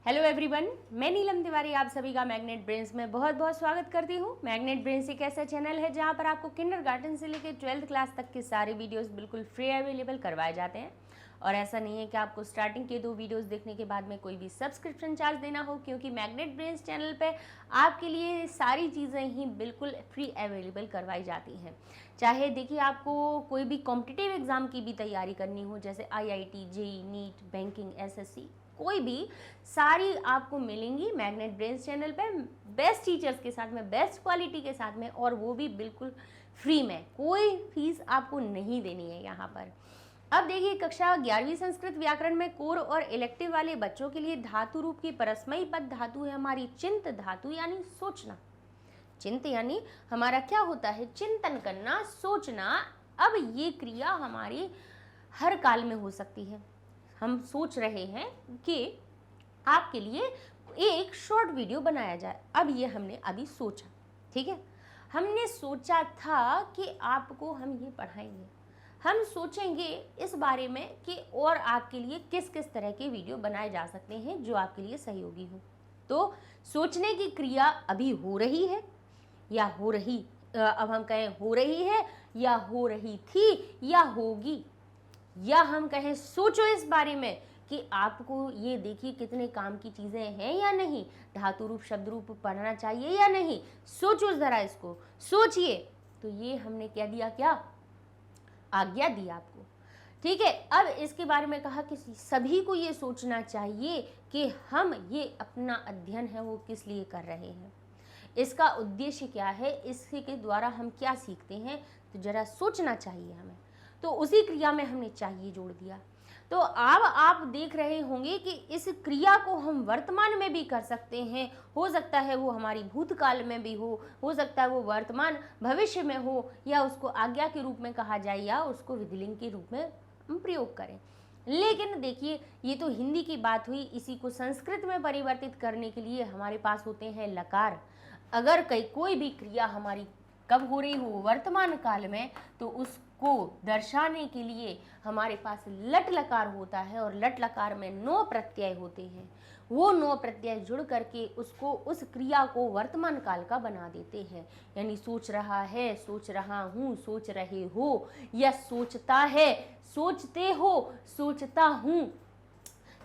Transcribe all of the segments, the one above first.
Hello everyone, मैं नीलम तिवारी आप सभी का मैग्नेट ब्रेन्स में बहुत बहुत स्वागत करती हूँ। मैग्नेट ब्रेन्स एक ऐसा चैनल है जहाँ पर आपको किंडरगार्टन से लेकर 12th क्लास तक के सारे वीडियोस बिल्कुल फ्री अवेलेबल करवाए जाते हैं। और ऐसा नहीं है कि आपको स्टार्टिंग के 2 वीडियोस देखने के बाद में कोई भी सब्सक्रिप्शन चार्ज देना हो, क्योंकि मैग्नेट ब्रेन्स चैनल पर आपके लिए सारी चीज़ें ही बिल्कुल फ्री अवेलेबल करवाई जाती हैं। चाहे देखिए आपको कोई भी कॉम्पिटिटिव एग्ज़ाम की भी तैयारी करनी हो, जैसे IIT, JEE, NEET, banking, SSC, कोई भी सारी आपको मिलेंगी मैग्नेट ब्रेन्स चैनल पे बेस्ट टीचर्स के साथ में, बेस्ट क्वालिटी के साथ में, और वो भी बिल्कुल फ्री में। कोई फीस आपको नहीं देनी है यहाँ पर। अब देखिए कक्षा 11वीं संस्कृत व्याकरण में कोर और इलेक्टिव वाले बच्चों के लिए धातु रूप की परस्मयी पद धातु है हमारी चिंत धातु, यानी सोचना। चिंत यानी हमारा क्या होता है? चिंतन करना, सोचना। अब ये क्रिया हमारी हर काल में हो सकती है। हम सोच रहे हैं कि आपके लिए एक शॉर्ट वीडियो बनाया जाए। अब ये हमने अभी सोचा, ठीक है। हमने सोचा था कि आपको हम ये पढ़ाएंगे। हम सोचेंगे इस बारे में कि और आपके लिए किस किस तरह के वीडियो बनाए जा सकते हैं जो आपके लिए सहयोगी हो। तो सोचने की क्रिया अभी हो रही है या हो रही, अब हम कहें हो रही है या हो रही थी या होगी, या हम कहें सोचो इस बारे में कि आपको ये देखिए कितने काम की चीज़ें हैं या नहीं, धातु रूप शब्द रूप पढ़ना चाहिए या नहीं, सोचो ज़रा, इसको सोचिए। तो ये हमने क्या दिया, क्या आज्ञा दी आपको, ठीक है। अब इसके बारे में कहा कि सभी को ये सोचना चाहिए कि हम ये अपना अध्ययन है वो किस लिए कर रहे हैं, इसका उद्देश्य क्या है, इसके द्वारा हम क्या सीखते हैं। तो जरा सोचना चाहिए हमें। तो उसी क्रिया में हमने चाहिए जोड़ दिया। तो अब आप देख रहे होंगे कि इस क्रिया को हम वर्तमान में भी कर सकते हैं। हो सकता है वो हमारी भूतकाल में भी हो सकता है वो वर्तमान भविष्य में हो, या उसको आज्ञा के रूप में कहा जाए, या उसको विधिलिंग के रूप में हम प्रयोग करें। लेकिन देखिए, ये तो हिंदी की बात हुई। इसी को संस्कृत में परिवर्तित करने के लिए हमारे पास होते हैं लकार। अगर कोई भी क्रिया हमारी कब हो रही हो, वर्तमान काल में, तो उसको दर्शाने के लिए हमारे पास लट लकार होता है, और लट लकार में 9 प्रत्यय होते हैं। वो 9 प्रत्यय जुड़ करके उसको, उस क्रिया को वर्तमान काल का बना देते हैं। यानी सोच रहा है, सोच रहा हूँ, सोच रहे हो, या सोचता है, सोचते हो, सोचता हूँ।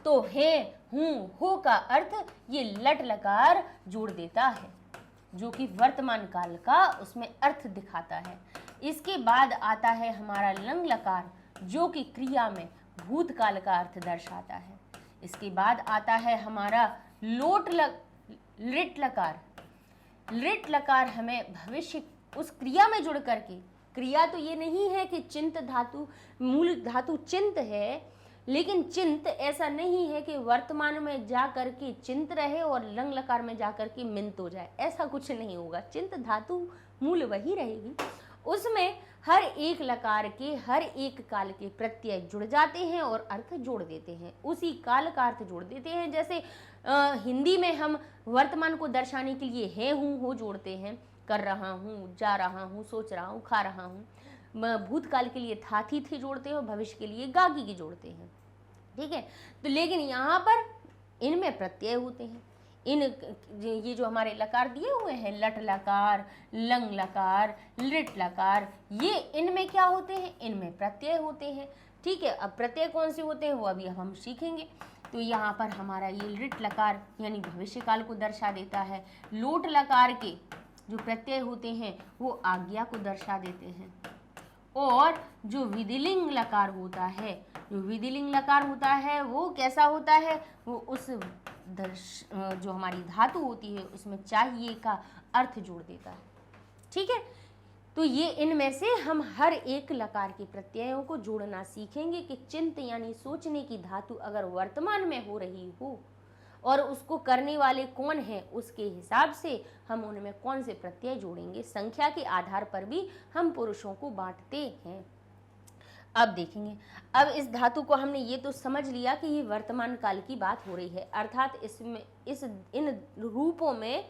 तो है, हूँ, हो का अर्थ ये लट लकार जोड़ देता है, जो कि वर्तमान काल का उसमें अर्थ दिखाता है। इसके बाद आता है हमारा लंग लकार, जो कि क्रिया में भूतकाल का अर्थ दर्शाता है। इसके बाद आता है हमारा लिट लकार। लिट लकार हमें भविष्य उस क्रिया में जुड़ करके, क्रिया तो ये नहीं है कि चिंत धातु, मूल धातु चिंत है, लेकिन चिंत ऐसा नहीं है कि वर्तमान में जा करके चिंत रहे और लंग लकार में जा करके मिंत हो जाए, ऐसा कुछ नहीं होगा। चिंत धातु मूल वही रहेगी। उसमें हर एक लकार के, हर एक काल के प्रत्यय जुड़ जाते हैं और अर्थ जोड़ देते हैं, उसी काल का अर्थ जोड़ देते हैं। जैसे हिंदी में हम वर्तमान को दर्शाने के लिए है, हूँ, हो जोड़ते हैं, कर रहा हूँ, जा रहा हूँ, सोच रहा हूँ, खा रहा हूँ। भूतकाल के लिए था, थी, थे जोड़ते हैं, और भविष्य के लिए गागी की जोड़ते हैं, ठीक है। तो लेकिन यहाँ पर इनमें प्रत्यय होते हैं। ये जो हमारे लकार दिए हुए हैं, लट लकार, लंग लकार, लिट लकार, ये इनमें क्या होते हैं? इनमें प्रत्यय होते हैं, ठीक है। अब प्रत्यय कौन से होते हैं वो अभी हम सीखेंगे। तो यहाँ पर हमारा ये लिट लकार यानी भविष्य काल को दर्शा देता है। लोट लकार के जो प्रत्यय होते हैं वो आज्ञा को दर्शा देते हैं। और जो विधिलिंग लकार होता है, जो विधिलिंग लकार होता है वो कैसा होता है? वो उस जो हमारी धातु होती है उसमें चाहिए का अर्थ जोड़ देता है, ठीक है। तो ये इनमें से हम हर एक लकार के प्रत्ययों को जोड़ना सीखेंगे कि चिंत यानी सोचने की धातु अगर वर्तमान में हो रही हो और उसको करने वाले कौन है, उसके हिसाब से हम उनमें कौन से प्रत्यय जोड़ेंगे। संख्या के आधार पर भी हम पुरुषों को बांटते हैं। अब देखेंगे, अब इस धातु को हमने ये तो समझ लिया कि ये वर्तमान काल की बात हो रही है, अर्थात इसमें इन रूपों में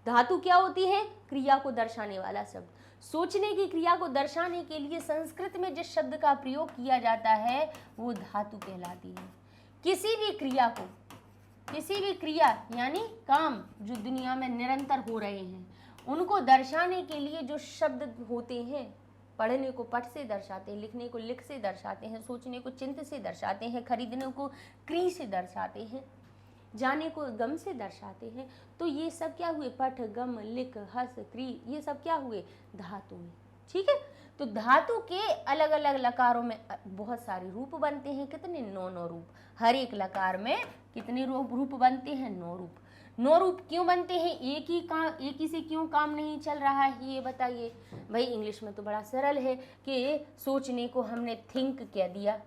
धातु क्या होती है? क्रिया को दर्शाने वाला शब्द। सोचने की क्रिया को दर्शाने के लिए संस्कृत में जिस शब्द का प्रयोग किया जाता है वो धातु कहलाती है। किसी भी क्रिया को किसी भी क्रिया यानी काम जो दुनिया में निरंतर हो रहे हैं उनको दर्शाने के लिए जो शब्द होते हैं, पढ़ने को पठ से दर्शाते हैं, लिखने को लिख से दर्शाते हैं, सोचने को चिंत से दर्शाते हैं, खरीदने को क्री से दर्शाते हैं, जाने को गम से दर्शाते हैं। तो ये सब क्या हुए? पठ, गम, लिख, हस, क्री, ये सब क्या हुए? धातु हैं। ठीक है, तो धातु के अलग अलग लकारों में बहुत सारे रूप बनते हैं। कितने? 9 रूप। हर एक लकार में कितने रूप बनते हैं? 9 रूप। 9 रूप क्यों बनते हैं? एक ही से क्यों काम नहीं चल रहा है, ये बताइए भाई। इंग्लिश में तो बड़ा सरल है कि सोचने को हमने थिंक कह दिया,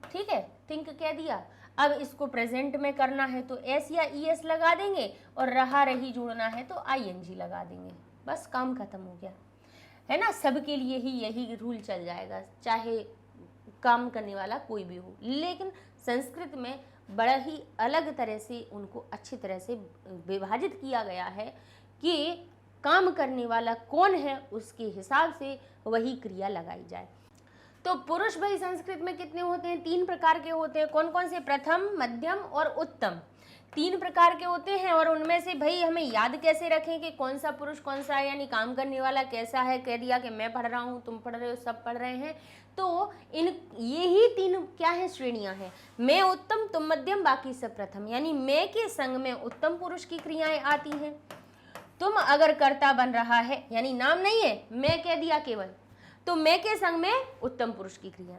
ठीक है, थिंक कह दिया। अब इसको प्रेजेंट में करना है तो एस या ईएस लगा देंगे, और रहा रही जोड़ना है तो आईएनजी लगा देंगे, बस काम खत्म हो गया, है ना। सबके लिए ही यही रूल चल जाएगा, चाहे काम करने वाला कोई भी हो। लेकिन संस्कृत में बड़ा ही अलग तरह से उनको अच्छी तरह से विभाजित किया गया है कि काम करने वाला कौन है उसके हिसाब से वही क्रिया लगाई जाए। तो पुरुष भाई संस्कृत में कितने होते हैं? 3 प्रकार के होते हैं। कौन कौन से? प्रथम, मध्यम और उत्तम। 3 प्रकार के होते हैं। और उनमें से भाई हमें याद कैसे रखें कि कौन सा पुरुष कौन सा है, यानी काम करने वाला कैसा है। कह दिया कि मैं पढ़ रहा हूँ, तुम पढ़ रहे हो, सब पढ़ रहे हैं, तो ये ही 3 क्या है? श्रेणियां हैं। मैं उत्तम, तुम मध्यम, बाकी सब प्रथम। यानी मैं के संग में उत्तम पुरुष की क्रियाएं आती हैं। तुम अगर कर्ता बन रहा है, यानी नाम नहीं है, मैं कह दिया केवल, तो मैं के संग में उत्तम पुरुष की क्रिया,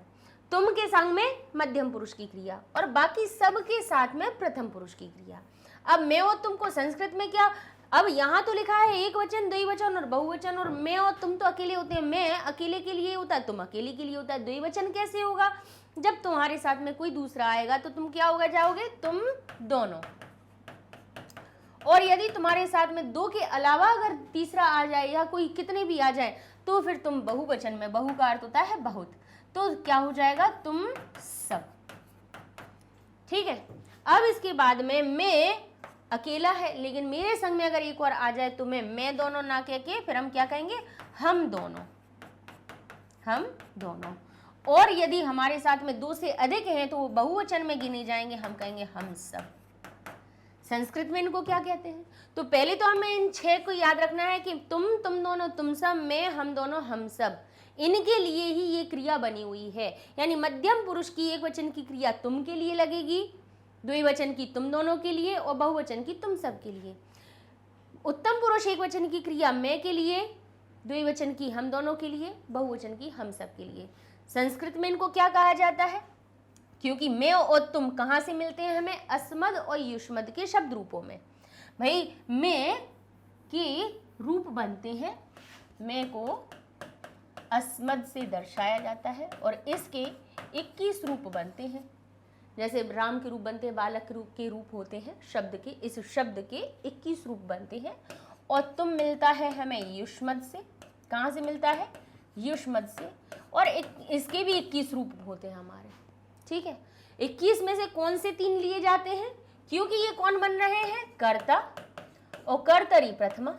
तुम के संग में मध्यम पुरुष की क्रिया, और बाकी सब के साथ में प्रथम पुरुष की क्रिया। अब मैं और तुम को संस्कृत में क्या, अब यहाँ तो लिखा है एक वचन, द्विवचन और बहुवचन, और मैं और तुम तो अकेले होते हैं। मैं अकेले के लिए होता है, तुम अकेले के लिए होता है। द्विवचन कैसे होगा? जब तुम्हारे साथ में कोई दूसरा आएगा तो तुम क्या होगा जाओगे? तुम दोनों। और यदि तुम्हारे साथ में 2 के अलावा अगर तीसरा आ जाए या कोई कितने भी आ जाए तो फिर तुम बहुवचन में, बहु का अर्थ होता है बहुत, तो क्या हो जाएगा? तुम सब। ठीक है, अब इसके बाद में मैं अकेला है, लेकिन मेरे संग में अगर एक और आ जाए तो मैं दोनों ना कह के फिर हम क्या कहेंगे? हम दोनों, हम दोनों। और यदि हमारे साथ में 2 से अधिक हैं तो वो बहुवचन में गिने जाएंगे, हम कहेंगे हम सब। संस्कृत में इनको क्या कहते हैं? तो पहले तो हमें इन 6 को याद रखना है कि तुम दोनों, तुम सब, मैं, हम दोनों, हम सब, इनके लिए ही ये क्रिया बनी हुई है। यानी मध्यम पुरुष की एक वचन की क्रिया तुम के लिए लगेगी, द्विवचन की तुम दोनों के लिए, और बहुवचन की तुम सब के लिए। उत्तम पुरुष एक वचन की क्रिया मैं के लिए, द्विवचन की हम दोनों के लिए, बहुवचन की हम सब के लिए। संस्कृत में इनको क्या कहा जाता है? क्योंकि मैं और तुम कहाँ से मिलते हैं हमें? अस्मद और युष्मद के शब्द रूपों में। भाई मैं के रूप बनते हैं, मैं को अस्मद से दर्शाया जाता है, और इसके 21 रूप बनते हैं। जैसे राम के रूप बनते हैं, बालक के रूप होते हैं, शब्द के, इस शब्द के 21 रूप बनते हैं। और तुम मिलता है हमें युष्मद से। कहाँ से मिलता है? युष्मद से। और इसके भी 21 रूप होते हैं हमारे। ठीक है, 21 में से कौन से 3 लिए जाते हैं? क्योंकि ये कौन बन रहे हैं? कर्ता, और कर्तरी प्रथमा।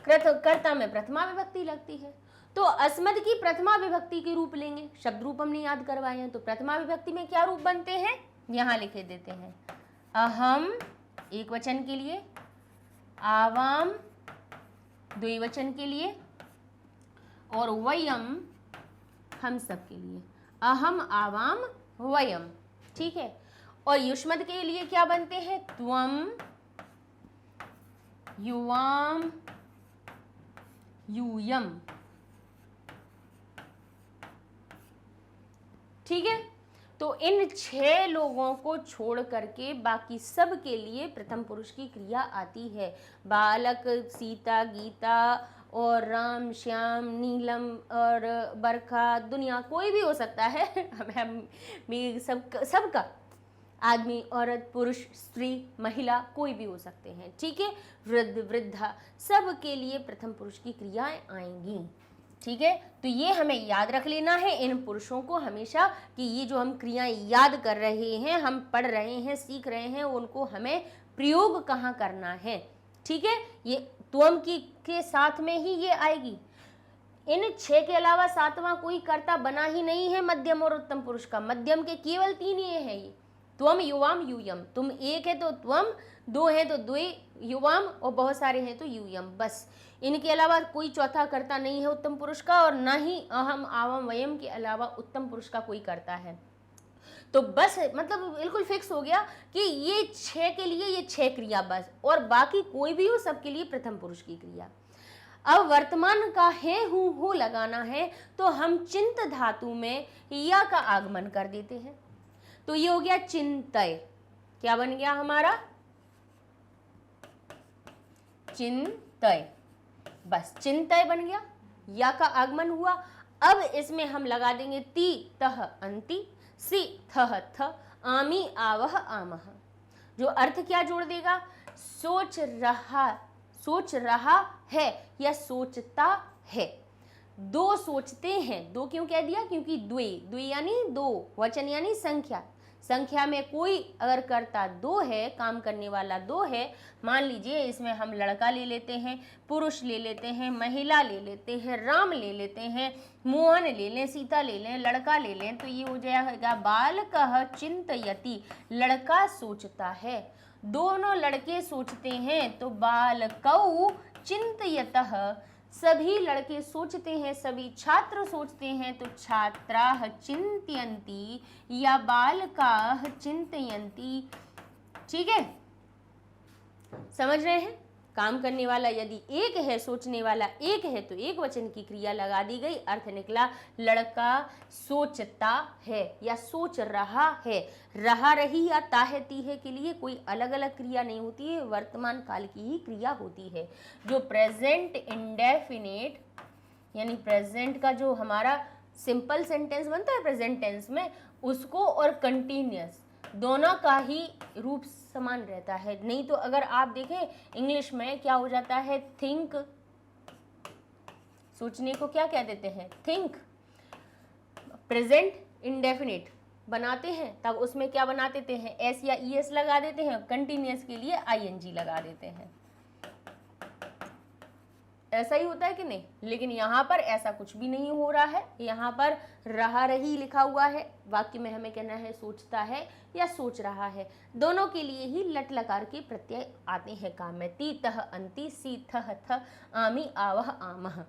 कर्ता में प्रथमा विभक्ति लगती है, तो अस्मद की प्रथमा विभक्ति के रूप लेंगे। शब्द रूप हमने याद करवाए हैं, तो प्रथमा विभक्ति में क्या रूप बनते हैं? यहाँ लिखे देते हैं। अहम एक वचन के लिए, आवाम द्विवचन के लिए, और वयम हम सब के लिए। अहम, आवाम, वयम। ठीक है, और युष्मद के लिए क्या बनते हैं? त्वम, युवाम, यूयम। ठीक है, तो इन 6 लोगों को छोड़ करके बाकी सब के लिए प्रथम पुरुष की क्रिया आती है। बालक, सीता, गीता, और राम, श्याम, नीलम और बरखा, दुनिया, कोई भी हो सकता है। हम सबका, आदमी, औरत, पुरुष, स्त्री, महिला, कोई भी हो सकते हैं। ठीक है, वृद्ध, वृद्धा, सब के लिए प्रथम पुरुष की क्रियाएं आएंगी। ठीक है, तो ये हमें याद रख लेना है इन पुरुषों को हमेशा, कि ये जो हम क्रियाएं याद कर रहे हैं, हम पढ़ रहे हैं, सीख रहे हैं, उनको हमें प्रयोग कहाँ करना है। ठीक है, ये त्वम की के साथ में ही ये आएगी। इन 6 के अलावा 7वां कोई कर्ता बना ही नहीं है मध्यम और उत्तम पुरुष का। मध्यम के केवल 3 ये हैं, ये त्वम युवाम यूयम, तुम एक है तो त्वम, दो है तो द्वे युवाम, और बहुत सारे हैं तो यूयम। बस इनके अलावा कोई चौथा कर्ता नहीं है उत्तम पुरुष का, और ना ही अहम आवम वयम के अलावा उत्तम पुरुष का कोई करता है। तो बस मतलब बिल्कुल फिक्स हो गया कि ये 6 के लिए ये 6 क्रिया बस, और बाकी कोई भी हो सबके लिए प्रथम पुरुष की क्रिया। अब वर्तमान का है हूं हो लगाना है तो हम चिंत धातु में या का आगमन कर देते हैं। तो ये हो गया चिंतय, क्या बन गया हमारा? चिंतय, बस चिंतय बन गया, या का आगमन हुआ। अब इसमें हम लगा देंगे ती तह अंति, सी थह थ, आमी आवह आमह। जो अर्थ क्या जोड़ देगा? सोच रहा है या सोचता है। दो सोचते हैं, दो क्यों कह दिया? क्योंकि द्वे, द्वे यानी दो, वचन यानी संख्या, संख्या में कोई अगर कर्ता दो है, काम करने वाला दो है, मान लीजिए इसमें हम लड़का ले लेते हैं, पुरुष ले लेते हैं, महिला ले लेते हैं, राम ले लेते हैं, मोहन ले लें, सीता ले लें, लड़का ले लें, तो ये हो जाएगा बालकः चिंतयति, लड़का सोचता है। दोनों लड़के सोचते हैं तो बालकौ चिंतयतः, सभी लड़के सोचते हैं, सभी छात्र सोचते हैं तो छात्राः चिंतयन्ति या बालकाः चिंतयन्ति। ठीक है, समझ रहे हैं? काम करने वाला यदि एक है, सोचने वाला एक है, तो एक वचन की क्रिया लगा दी गई, अर्थ निकला लड़का सोचता है या सोच रहा है। रहा रही या ताहे तीहे के लिए कोई अलग अलग क्रिया नहीं होती है, वर्तमान काल की ही क्रिया होती है। जो प्रेजेंट इंडेफिनिट यानी प्रेजेंट का जो हमारा सिंपल सेंटेंस बनता है प्रेजेंट टेंस में, उसको और कंटिन्यूअस दोनों का ही रूप समान रहता है। नहीं तो अगर आप देखें इंग्लिश में क्या हो जाता है, थिंक, सोचने को क्या कह देते हैं? थिंक। प्रेजेंट इंडेफिनिट बनाते हैं तब उसमें क्या बना देते हैं? एस या ईएस लगा देते हैं, कंटिन्यूअस के लिए आईएनजी लगा देते हैं। ऐसा ही होता है कि नहीं? लेकिन यहाँ पर ऐसा कुछ भी नहीं हो रहा है, यहाँ पर रहा रही लिखा हुआ है, वाक्य में हमें कहना है सोचता है या सोच रहा है। दोनों के लिए ही लट लकार के प्रत्यय आते हैं काम में, ती तह अंति, सी थह थ, आमी आवह आमह।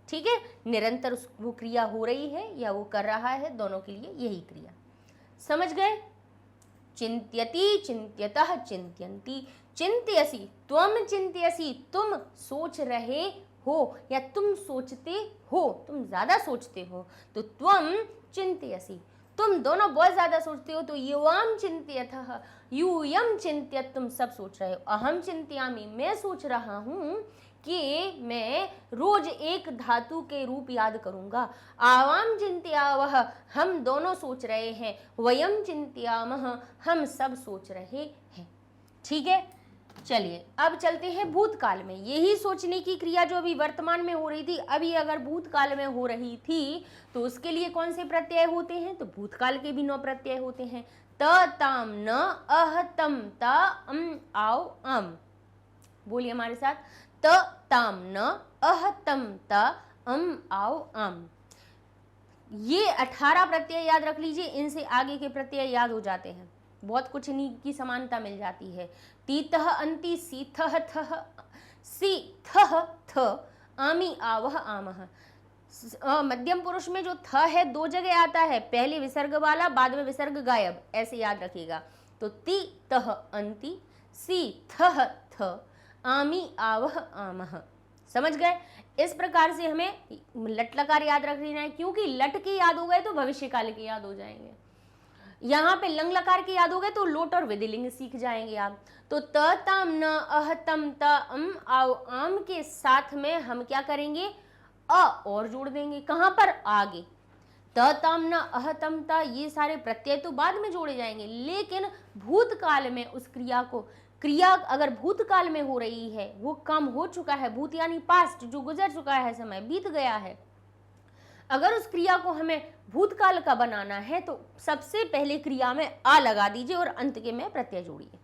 ठीक है, निरंतर वो क्रिया हो रही है या वो कर रहा है, दोनों के लिए यही क्रिया। समझ गए? चिंत्यति, चिंत्यतः, चिंत्यन्ति, चिंत्यसि, त्वम चिंत्यसि, तुम सोच रहे हो या तुम सोचते हो, तुम ज्यादा सोचते हो तो त्वम चिंत्यसि, तुम दोनों बहुत ज्यादा सोचते हो तो युवाम चिंत्यतः, यूयम चिंत्यत, तुम सब सोच रहे हो। अहम चिंत्यामि, मैं सोच रहा हूँ कि मैं रोज एक धातु के रूप याद करूंगा। आवाम चिंत्यावह, हम दोनों सोच रहे हैं। वयम चिंत्यामः, हम सब सोच रहे हैं। ठीक है, चलिए अब चलते हैं भूतकाल में। यही सोचने की क्रिया जो अभी वर्तमान में हो रही थी, अभी अगर भूतकाल में हो रही थी तो उसके लिए कौन से प्रत्यय होते हैं? तो भूतकाल के भी 9 प्रत्यय होते हैं। त, ताम, न, अह, तम, ता, आव, आम। बोलिए हमारे साथ, त, ताम, न, अह, तम, ता, आव, आम। ये 18 प्रत्यय याद रख लीजिए, इनसे आगे के प्रत्यय याद हो जाते हैं, बहुत कुछ इन्हीं की समानता मिल जाती है। तीतः अंति, सीथः थः, सीथः थ, आमी आवह आमह। मध्यम पुरुष में जो थ है 2 जगह आता है, पहले विसर्ग वाला, बाद में विसर्ग गायब, ऐसे याद रखिएगा। तो ती तह अंति, सी थह थ, आमी आवह आमह। समझ गए? इस प्रकार से हमें लट लकार याद रख लेना है, क्योंकि लट के याद हो गए तो भविष्य काल के याद हो जाएंगे। यहाँ पे लंग लकार के याद हो गए तो लोट और विधिलिंग सीख जाएंगे आप। तो त, ताम, न, अह, तम, ता, आव, आम के साथ में हम क्या करेंगे? अ और जोड़ देंगे। कहाँ पर? आगे। त, ताम, न, अह, तम, ता, ये सारे प्रत्यय तो बाद में जोड़े जाएंगे, लेकिन भूतकाल में उस क्रिया को, क्रिया अगर भूतकाल में हो रही है, वो काम हो चुका है, भूत यानी पास्ट, जो गुजर चुका है, समय बीत गया है, अगर उस क्रिया को हमें भूतकाल का बनाना है तो सबसे पहले क्रिया में आ लगा दीजिए और अंत के में प्रत्यय जोड़िए।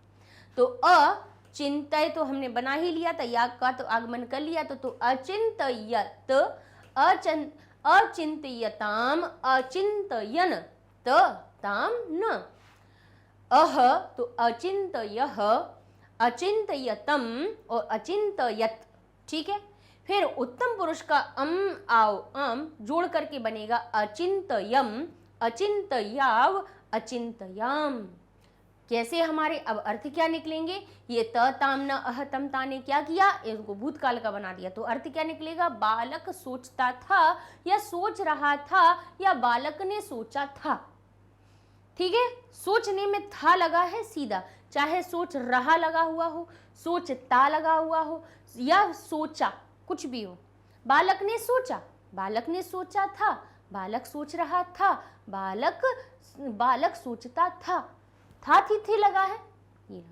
तो अचिंत्य तो हमने बना ही लिया था, या का तो आगमन कर लिया, तो अचिंत्यत, अचिंत्यताम, अचिंतयन, त, ताम, न। अह तो अचिंतयः, अचिंतयतम और अचिंतयत। ठीक है, फिर उत्तम पुरुष का आव अम जोड़ करके बनेगा अचिंतयम, अचिंतयाव, अचिंतयाम। कैसे हमारे अब अर्थ क्या निकलेंगे? ये त ताम न अह तम ता ने क्या किया, इनको भूतकाल का बना दिया, तो अर्थ क्या निकलेगा? बालक सोचता था या सोच रहा था या बालक ने सोचा था। ठीक है, सोचने में था लगा है सीधा, चाहे सोच रहा लगा हुआ हो, सोचता लगा हुआ हो या सोचा, कुछ भी हो। बालक ने सोचा, बालक ने सोचा था, बालक सोच रहा था, बालक सोचता था थी लगा है। ये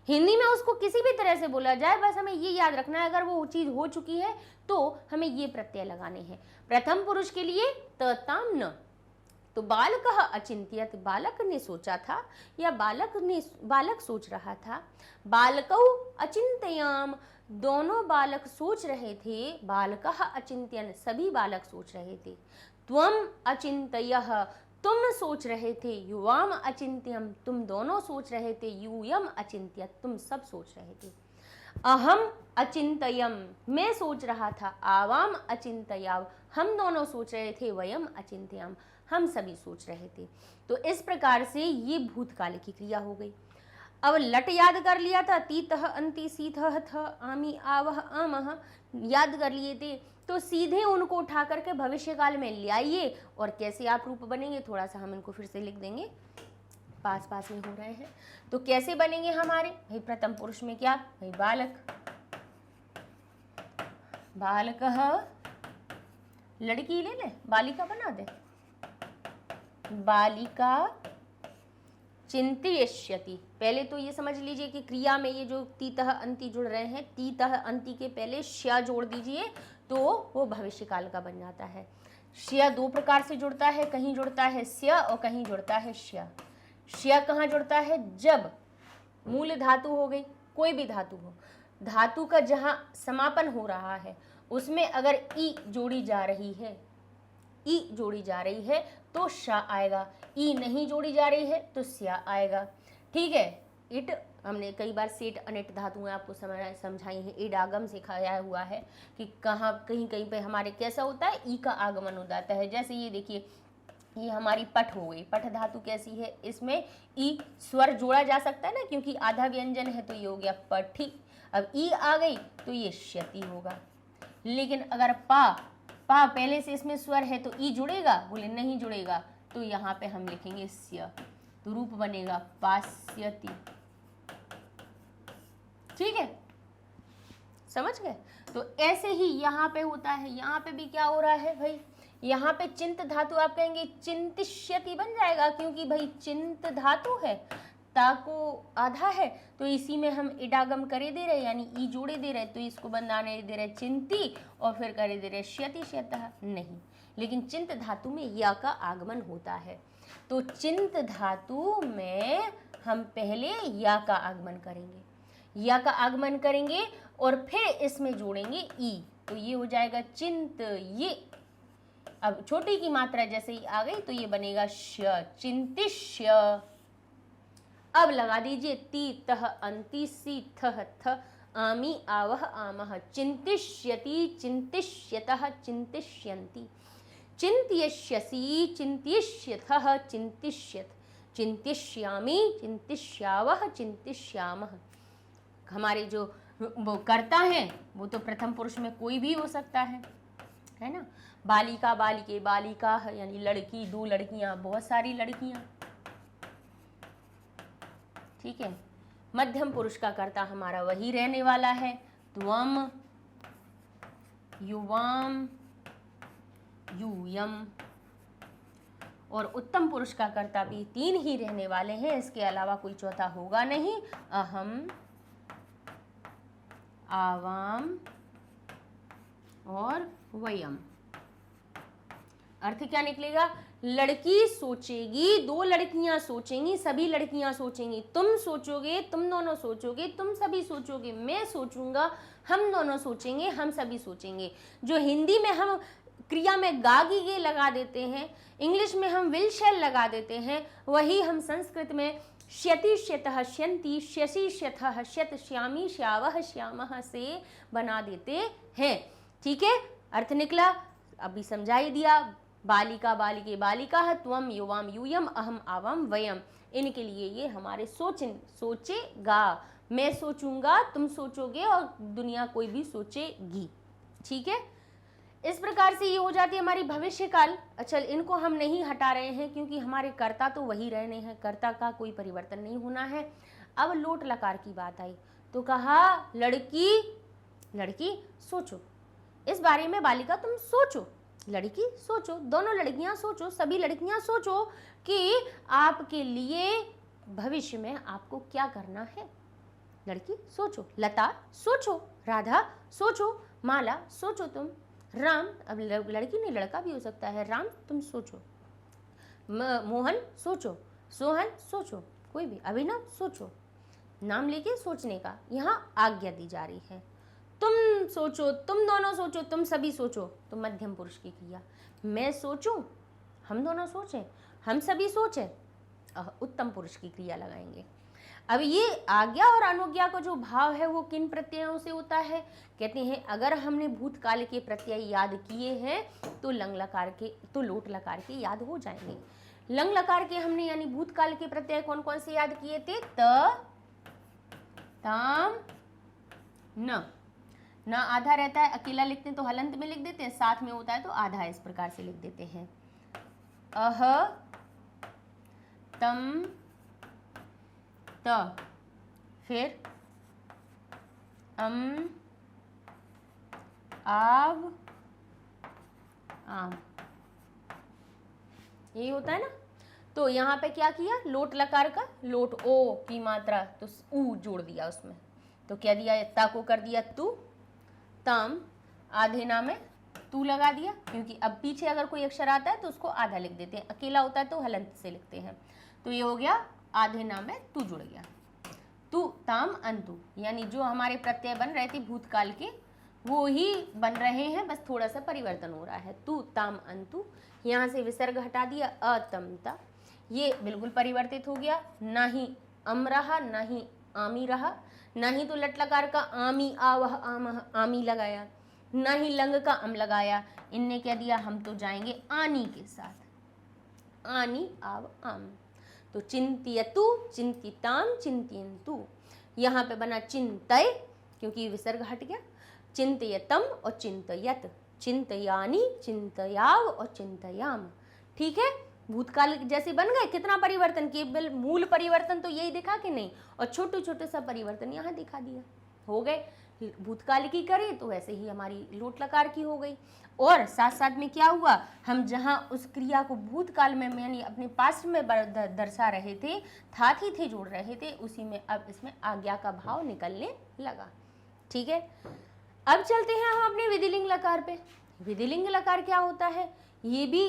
हिंदी में उसको किसी भी तरह से बोला जाए, बस हमें ये याद रखना है, अगर वो चीज हो चुकी है तो हमें ये प्रत्यय लगाने हैं। प्रथम पुरुष के लिए त ताम न, तो बालकः अचिंत्यत, बालक ने सोचा था या बालक सोच रहा था। बालकौ अचिंतयाम, दोनों बालक सोच रहे थे। बालकः अचिंत्यन, सभी बालक सोच रहे थे। त्वम अचिंतयः, तुम सोच रहे थे। युवाम अचिंत्यम, तुम दोनों सोच रहे थे। यूयम अचिंत्यत, तुम सब सोच रहे थे। अहम अचिंतयम, मैं सोच रहा था। आवाम अचिंतयाव, हम दोनों सोच रहे थे। वयम अचिंत्यम, हम सभी सोच रहे थे। तो इस प्रकार से ये भूतकाल की क्रिया हो गई। अब लट याद कर लिया था, तीतः अंति सीथः थ आमी आवह आमह याद कर लिए थे, तो सीधे उनको उठा करके भविष्य काल में ले आइए। और कैसे आप रूप बनेंगे, थोड़ा सा हम इनको फिर से लिख देंगे, पास पास में हो रहे हैं। तो कैसे बनेंगे हमारे भाई? प्रथम पुरुष में क्या भाई? बालक, बालकः, लड़की ले ले, बालिका बना दे, बालिका चिंतयष्यति। पहले तो ये समझ लीजिए कि क्रिया में ये जो तीतः अंति जुड़ रहे हैं, तीतः अंति के पहले श्य जोड़ दीजिए तो वो भविष्य काल का बन जाता है। श्य दो प्रकार से जुड़ता है, कहीं जुड़ता है स्य और कहीं जुड़ता है श्य। श्य कहाँ जुड़ता है? जब मूल धातु हो गई, कोई भी धातु हो, धातु का जहाँ समापन हो रहा है उसमें अगर ई जोड़ी जा रही है, ई जोड़ी जा रही है तो श आएगा, ई नहीं जोड़ी जा रही है तो स्या आएगा। ठीक है, इट हमने कई बार सेट अनिट धातुएं आपको समझाई है, इडागम सिखाया हुआ है कि कहाँ कहीं कहीं पे हमारे कैसा होता है, ई का आगमन हो जाता है। जैसे ये देखिए, ये हमारी पठ हो गई, पठ धातु कैसी है, इसमें ई स्वर जोड़ा जा सकता है ना, क्योंकि आधा व्यंजन है तो ये हो गया पठी। अब ई आ गई तो ये श्यति होगा। लेकिन अगर पा पहले से इसमें स्वर है तो ई जुड़ेगा, बोले नहीं जुड़ेगा, तो यहाँ पे हम लिखेंगे स्य, तो रूप बनेगा पास्यति। ठीक है, समझ गए? तो ऐसे ही यहाँ पे होता है। यहाँ पे भी क्या हो रहा है भाई? यहाँ पे चिंत धातु आप कहेंगे चिंतिष्यति बन जाएगा, क्योंकि भाई चिंत धातु है, ता को आधा है, तो इसी में हम इडागम करे दे रहे, यानी ई जोड़े दे रहे, तो इसको बनाने दे रहे चिंती और फिर करे दे रहे श्यति श्यतः नहीं। लेकिन चिंत धातु में या का आगमन होता है, तो चिंत धातु में हम पहले या का आगमन करेंगे, या का आगमन करेंगे और फिर इसमें जोड़ेंगे ई, तो ये हो जाएगा चिंत ये। अब छोटी की मात्रा जैसे ही आ गई तो ये बनेगा श, चिंतिष्य। अब लगा दीजिए ती तह अंति सी थह थ आमी आवह आमह, चिंतिष्यति चिंतिष्यतः चिंतिष्यन्ति, चिंत्यष्यसि चिंतिष्यथः चिंतिष्यत, चिंतिष्यामि चिंतिष्यावः चिंतिष्यामः। हमारे जो वो करता है वो तो प्रथम पुरुष में कोई भी हो सकता है ना। बालिका, बालिके, बालिका यानी लड़की, दो लड़कियां, बहुत सारी लड़कियां। ठीक है, मध्यम पुरुष का कर्ता हमारा वही रहने वाला है, त्वम, युवाम, यूयम। और उत्तम पुरुष का कर्ता भी तीन ही रहने वाले हैं, इसके अलावा कोई चौथा होगा नहीं। अहम, आवाम और वयम। अर्थ क्या निकलेगा? लड़की सोचेगी, दो लड़कियां सोचेंगी, सभी लड़कियां सोचेंगी, तुम सोचोगे, तुम दोनों सोचोगे, तुम सभी सोचोगे, मैं सोचूंगा, हम दोनों सोचेंगे, हम सभी सोचेंगे। जो हिंदी में हम क्रिया में गागी गे लगा देते हैं, इंग्लिश में हम विल शैल लगा देते हैं, वही हम संस्कृत में श्यति श्यतः श्यन्ति श्यसि श्यथः श्यत श्यामी श्यावः श्यामः से बना देते हैं। ठीक है, अर्थ निकला, अभी समझा ही दिया। बालिका बालिके बालिका, त्वम युवाम यूयम, अहम आवाम वयम, इनके लिए ये हमारे सोचेगा, मैं सोचूंगा, तुम सोचोगे और दुनिया कोई भी सोचेगी। ठीक है, इस प्रकार से ये हो जाती है हमारी भविष्य काल। अच्छा, इनको हम नहीं हटा रहे हैं क्योंकि हमारे कर्ता तो वही रहने हैं, कर्ता का कोई परिवर्तन नहीं होना है। अब लोट लकार की बात आई तो कहा लड़की सोचो, इस बारे में बालिका तुम सोचो, लड़की सोचो, दोनों लड़कियां सोचो, सभी लड़कियां सोचो कि आपके लिए भविष्य में आपको क्या करना है। लड़की सोचो, लता सोचो, राधा सोचो, माला सोचो, तुम राम, अब लड़की नहीं लड़का भी हो सकता है, राम तुम सोचो, मोहन सोचो, सोहन सोचो, कोई भी, अभिनव सोचो, नाम लेके सोचने का यहाँ आज्ञा दी जा रही है। तुम सोचो, तुम दोनों सोचो, तुम सभी सोचो, तो मध्यम पुरुष की क्रिया। मैं सोचूं, हम दोनों सोचें, हम सभी सोचें, उत्तम पुरुष की क्रिया लगाएंगे। अब ये आज्ञा और अनुज्ञा का जो भाव है वो किन प्रत्ययों से होता है? कहते हैं अगर हमने भूतकाल के प्रत्यय याद किए हैं तो लंग लकार के, तो लोट लकार के याद हो जाएंगे। लंग लकार के हमने यानी भूतकाल के प्रत्यय कौन कौन से याद किए थे? त, ताम, न आधा रहता है, अकेला लिखते हैं तो हलंत में लिख देते हैं, साथ में होता है तो आधा इस प्रकार से लिख देते हैं। अह, तम, त, फिर आव, आम, यही होता है ना। तो यहाँ पे क्या किया? लोट लकार का लोट ओ की मात्रा तो ऊ जोड़ दिया उसमें, तो क्या दिया? ता को कर दिया तू, ताम आधे ना में तू लगा दिया, क्योंकि अब पीछे अगर कोई अक्षर आता है तो उसको आधा लिख देते हैं, अकेला होता है तो हलंत से लिखते हैं। तो ये हो गया आधे ना में तू जुड़ गया, तू ताम अंतु, यानी जो हमारे प्रत्यय बन रहे थे भूतकाल के वो ही बन रहे हैं, बस थोड़ा सा परिवर्तन हो रहा है। तू ताम अंतु, यहाँ से विसर्ग हटा दिया, अतमता, ये बिल्कुल परिवर्तित हो गया। ना ही अम रहा, ना ही आमी रहा, ना ही तो लट लकार का आमी आवह आमह आमी लगाया, ना ही लंग का अम लगाया। इनने क्या दिया? हम तो जाएंगे आनी के साथ, आनी आव आम। तो चिंत्यतु, चिंतिताम, चिंत्यन्तु, यहाँ पे बना चिंतय क्योंकि विसर्ग हट गया। चिंतयतम और चिंतयत, चिंतयानी, चिंतयाव और चिंतयाम। ठीक है, भूतकाल जैसे बन गए। कितना परिवर्तन? केवल मूल परिवर्तन तो यही दिखा कि नहीं, और छोटे छोटे सा परिवर्तन यहाँ दिखा दिया, हो गए। भूतकाल की करें तो वैसे ही हमारी लोट लकार की हो गई। और साथ साथ में क्या हुआ? हम जहाँ उस क्रिया को भूतकाल में यानी अपने पास्ट में दर्शा रहे थे, थे जोड़ रहे थे, उसी में अब इसमें आज्ञा का भाव निकलने लगा। ठीक है, अब चलते हैं हम अपने विधिलिंग लकार पे। विधिलिंग लकार क्या होता है? ये भी,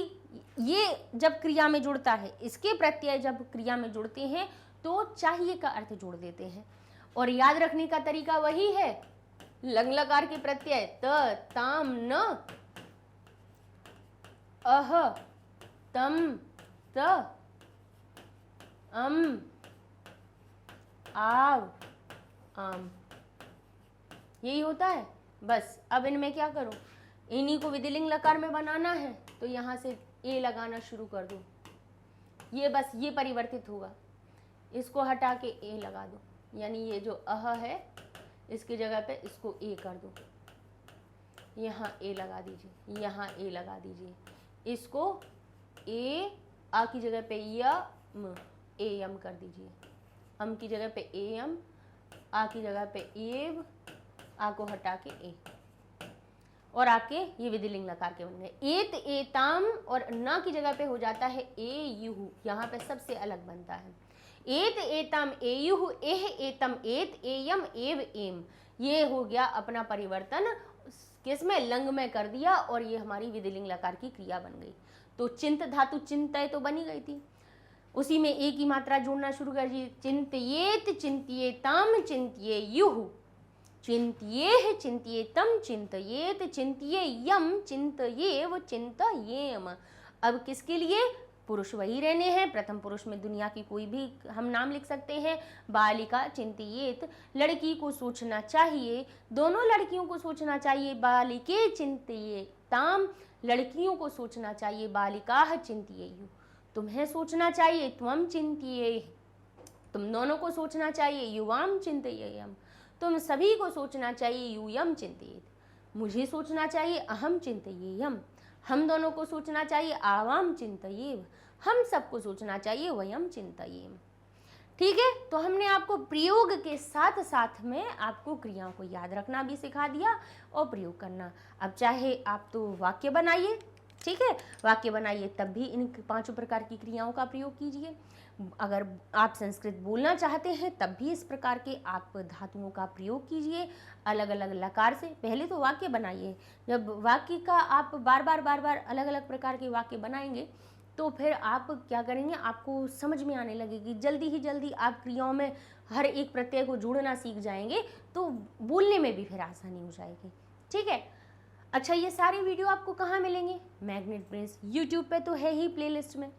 ये जब क्रिया में जुड़ता है, इसके प्रत्यय जब क्रिया में जुड़ते हैं तो चाहिए का अर्थ जोड़ देते हैं। और याद रखने का तरीका वही है, लंग लकार के प्रत्यय त, ताम, न, अह, तम, त, अम, आव, आम, यही होता है। बस अब इनमें क्या करो? इन्हीं को विधिलिंग लकार में बनाना है तो यहाँ से ए लगाना शुरू कर दो। ये बस ये परिवर्तित होगा, इसको हटा के ए लगा दो, यानी ये जो अह है इसकी जगह पे इसको ए कर दो, यहाँ ए लगा दीजिए, यहाँ ए लगा दीजिए, इसको ए, आ की जगह पे यम, ए यम कर दीजिए, अम की जगह पे ए यम, आ की जगह पे एव, आ को हटा के ए, और आपके ये विधिलिंग लकार के बन गए। एत, एताम, और ना की जगह पे हो जाता है ए युहु, यहाँ पे सबसे अलग बनता है। एत, एताम, ए युहु, एह, एतम, एत, एयम, एव, एम, ये हो गया अपना परिवर्तन, किसमें? लंग में कर दिया, और ये हमारी विधिलिंग लकार की क्रिया बन गई। तो चिंत धातु चिंतय तो बनी गई थी, उसी में ए की मात्रा जोड़ना शुरू कर दी। चिंतयेत, चिंत्येताम, चिंत्येयुः, चिंत्येह, चिंत्येतम, चिंतयेत, चिंत्येयम, चिंतयेव, चिंतयेम। अब किसके लिए? पुरुष वही रहने हैं। प्रथम पुरुष में दुनिया की कोई भी हम नाम लिख सकते हैं। बालिका चिंतयेत, लड़की को सोचना चाहिए। दोनों लड़कियों को सोचना चाहिए। बालिके चिंतयेताम, लड़कियों को सोचना चाहिए। बालिकाः चिंतयेयुः, तुम्हें सोचना चाहिए। त्वं चिंतयेः, तुम दोनों को सोचना चाहिए। युवाम चिंतयेयम्, तुम सभी को सोचना चाहिए। यूयम चिंतयेत्, मुझे सोचना चाहिए। अहम चिंतयेयम्, हम दोनों को सोचना चाहिए। आवाम चिंतयेव, हम सबको सोचना चाहिए। वयम चिंतयेम। ठीक है, तो हमने आपको प्रयोग के साथ साथ में आपको क्रियाओं को याद रखना भी सिखा दिया और प्रयोग करना। अब चाहे आप तो वाक्य बनाइए, ठीक है, वाक्य बनाइए, तब भी इन 5 प्रकार की क्रियाओं का प्रयोग कीजिए। अगर आप संस्कृत बोलना चाहते हैं तब भी इस प्रकार के आप धातुओं का प्रयोग कीजिए अलग अलग लकार से। पहले तो वाक्य बनाइए, जब वाक्य का आप बार बार अलग अलग प्रकार के वाक्य बनाएंगे तो फिर आप क्या करेंगे, आपको समझ में आने लगेगी। जल्दी ही जल्दी आप क्रियाओं में हर एक प्रत्यय को जोड़ना सीख जाएंगे तो बोलने में भी फिर आसानी हो जाएगी। ठीक है, अच्छा, ये सारे वीडियो आपको कहाँ मिलेंगे? मैग्नेट ब्रेन्स यूट्यूब पे तो है ही प्लेलिस्ट में,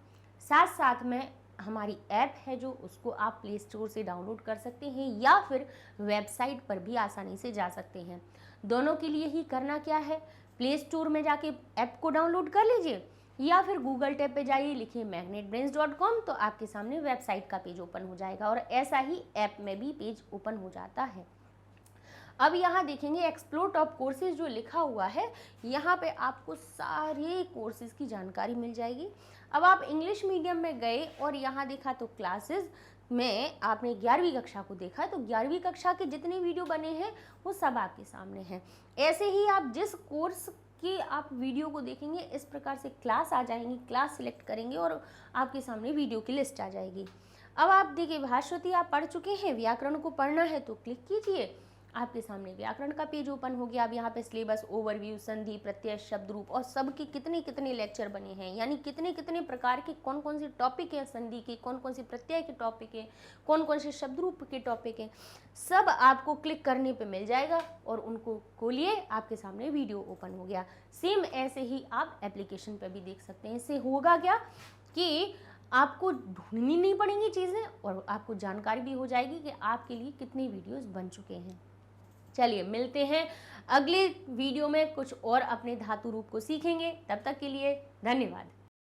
साथ साथ में हमारी ऐप है जो उसको आप प्ले स्टोर से डाउनलोड कर सकते हैं या फिर वेबसाइट पर भी आसानी से जा सकते हैं। दोनों के लिए ही करना क्या है, प्ले स्टोर में जाके ऐप को डाउनलोड कर लीजिए या फिर गूगल टैब पे जाइए, लिखिए magnetbrains.com, तो आपके सामने वेबसाइट का पेज ओपन हो जाएगा और ऐसा ही ऐप में भी पेज ओपन हो जाता है। अब यहाँ देखेंगे एक्सप्लोर टॉप कोर्सेज जो लिखा हुआ है, यहाँ पे आपको सारे कोर्सेज की जानकारी मिल जाएगी। अब आप इंग्लिश मीडियम में गए और यहाँ देखा तो क्लासेस में आपने 11वीं कक्षा को देखा, तो 11वीं कक्षा के जितने वीडियो बने हैं वो सब आपके सामने हैं। ऐसे ही आप जिस कोर्स की आप वीडियो को देखेंगे इस प्रकार से क्लास आ जाएंगी, क्लास सिलेक्ट करेंगे और आपके सामने वीडियो की लिस्ट आ जाएगी। अब आप देखिए भाषवती आप पढ़ चुके हैं, व्याकरण को पढ़ना है तो क्लिक कीजिए, आपके सामने व्याकरण का पेज ओपन हो गया। अब यहाँ पे सिलेबस, ओवरव्यू, संधि, प्रत्यय, शब्द रूप और सबके कितने कितने लेक्चर बने हैं, यानी कितने कितने प्रकार के कौन कौन से टॉपिक हैं संधि के, कौन कौन से प्रत्यय के टॉपिक हैं, कौन कौन से शब्द रूप के टॉपिक हैं, सब आपको क्लिक करने पे मिल जाएगा और उनको खोलिए, आपके सामने वीडियो ओपन हो गया। सेम ऐसे ही आप एप्लीकेशन पर भी देख सकते हैं। इससे होगा क्या कि आपको ढूंढनी नहीं पड़ेंगी चीज़ें और आपको जानकारी भी हो जाएगी कि आपके लिए कितने वीडियोस बन चुके हैं। चलिए मिलते हैं अगले वीडियो में, कुछ और अपने धातु रूप को सीखेंगे। तब तक के लिए धन्यवाद।